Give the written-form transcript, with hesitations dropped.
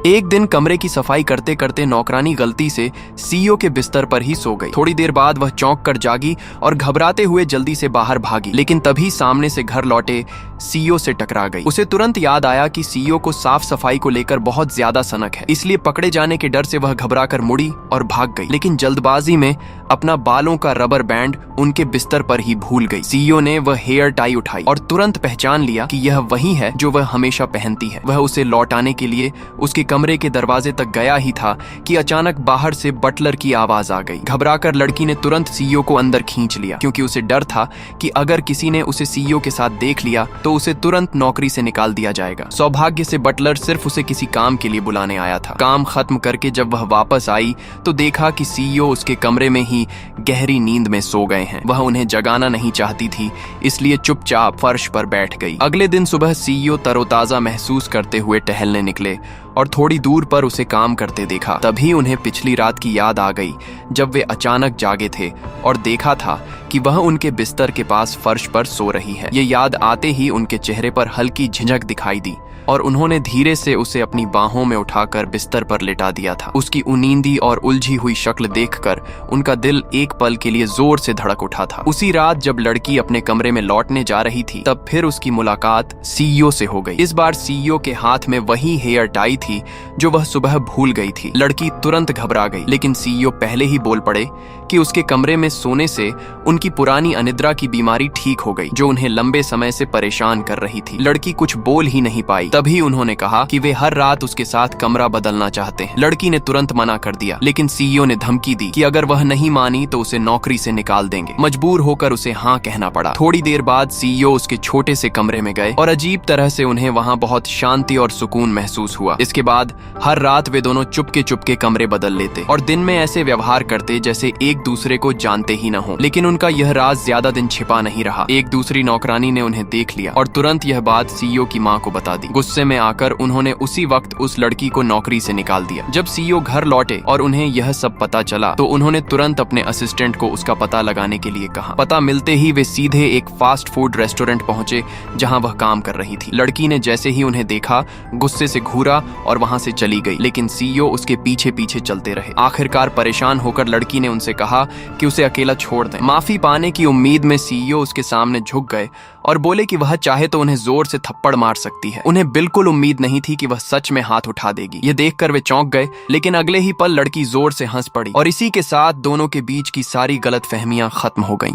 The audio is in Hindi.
एक दिन कमरे की सफाई करते करते नौकरानी गलती से सीईओ के बिस्तर पर ही सो गई। थोड़ी देर बाद वह चौंक कर जागी और घबराते हुए जल्दी से बाहर भागी, लेकिन तभी सामने से घर लौटे सीईओ से टकरा गई। उसे तुरंत याद आया कि सीईओ को साफ सफाई को लेकर बहुत ज्यादा सनक है, इसलिए पकड़े जाने के डर से वह घबराकर मुड़ी और भाग गई। लेकिन जल्दबाजी में अपना बालों का रबर बैंड उनके बिस्तर पर ही भूल गई। सीईओ ने वह हेयर टाई उठाई और तुरंत पहचान लिया कि यह वही है जो वह हमेशा पहनती है। वह उसे लौटाने के लिए उसके कमरे के दरवाजे तक गया ही था कि अचानक बाहर से बटलर की आवाज आ गई। घबराकर लड़की ने तुरंत सीईओ को अंदर खींच लिया, क्योंकि उसे डर था कि अगर किसी ने उसे सीईओ के साथ देख लिया तो उसे तुरंत नौकरी से निकाल दिया जाएगा। सौभाग्य से बटलर सिर्फ उसे किसी काम के लिए बुलाने आया था। काम खत्म करके जब वह वापस आई तो देखा कि सीईओ उसके कमरे में ही गहरी नींद में सो गए हैं। वह उन्हें जगाना नहीं चाहती थी, इसलिए चुपचाप फर्श पर बैठ गई। अगले दिन सुबह सीईओ तरोताजा महसूस करते हुए टहलने निकले और थोड़ी दूर पर उसे काम करते देखा। तभी उन्हें पिछली रात की याद आ गई जब वे अचानक जागे थे और देखा था कि वह उनके बिस्तर के पास फर्श पर सो रही है। ये याद आते ही उनके चेहरे पर हल्की झिझक दिखाई दी और उन्होंने धीरे से उसे अपनी बाहों में उठाकर बिस्तर पर लिटा दिया था। उसकी उनींदी और उलझी हुई शक्ल देखकर उनका दिल एक पल के लिए जोर से धड़क उठा था। उसी रात जब लड़की अपने कमरे में लौटने जा रही थी तब फिर उसकी मुलाकात सीईओ से हो गई। इस बार सीईओ के हाथ में वही हेयर टाई थी जो वह सुबह भूल गई थी। लड़की तुरंत घबरा गई, लेकिन सीईओ पहले ही बोल पड़े कि उसके कमरे में सोने से उनकी पुरानी अनिद्रा की बीमारी ठीक हो गई, जो उन्हें लंबे समय से परेशान कर रही थी। लड़की कुछ बोल ही नहीं पाई। तभी उन्होंने कहा कि वे हर रात उसके साथ कमरा बदलना चाहते हैं। लड़की ने तुरंत मना कर दिया, लेकिन सीईओ ने धमकी दी कि अगर वह नहीं मानी तो उसे नौकरी से निकाल देंगे। मजबूर होकर उसे हाँ कहना पड़ा। थोड़ी देर बाद सीईओ उसके छोटे से कमरे में गए और अजीब तरह से उन्हें वहाँ बहुत शांति और सुकून महसूस हुआ। इसके बाद हर रात वे दोनों चुपके चुपके कमरे बदल लेते और दिन में ऐसे व्यवहार करते जैसे एक दूसरे को जानते ही न हो। लेकिन उनका यह राज ज्यादा दिन छिपा नहीं रहा। एक दूसरी नौकरानी ने उन्हें देख लिया और तुरंत यह बात सीईओ की माँ को बता दी। गुस्से में आकर उन्होंने उसी वक्त उस लड़की को नौकरी से निकाल दिया। जब सीईओ घर लौटे और उन्हें यह सब पता चला तो उन्होंने तुरंत अपने असिस्टेंट को उसका पता लगाने के लिए कहा। पता मिलते ही वे सीधे एक फास्ट फूड रेस्टोरेंट पहुंचे जहां वह काम कर रही थी। लड़की ने जैसे ही उन्हें देखा गुस्से से घूरा और वहां से चली गई, लेकिन सीईओ उसके पीछे पीछे चलते रहे। आखिरकार परेशान होकर लड़की ने उनसे कहा कि उसे अकेला छोड़ दें। माफी पाने की उम्मीद में सीईओ उसके सामने झुक गए और बोले कि वह चाहे तो उन्हें जोर से थप्पड़ मार सकती है। उन्हें बिल्कुल उम्मीद नहीं थी कि वह सच में हाथ उठा देगी। ये देखकर वे चौंक गए, लेकिन अगले ही पल लड़की जोर से हंस पड़ी और इसी के साथ दोनों के बीच की सारी गलतफहमियां खत्म हो गईं।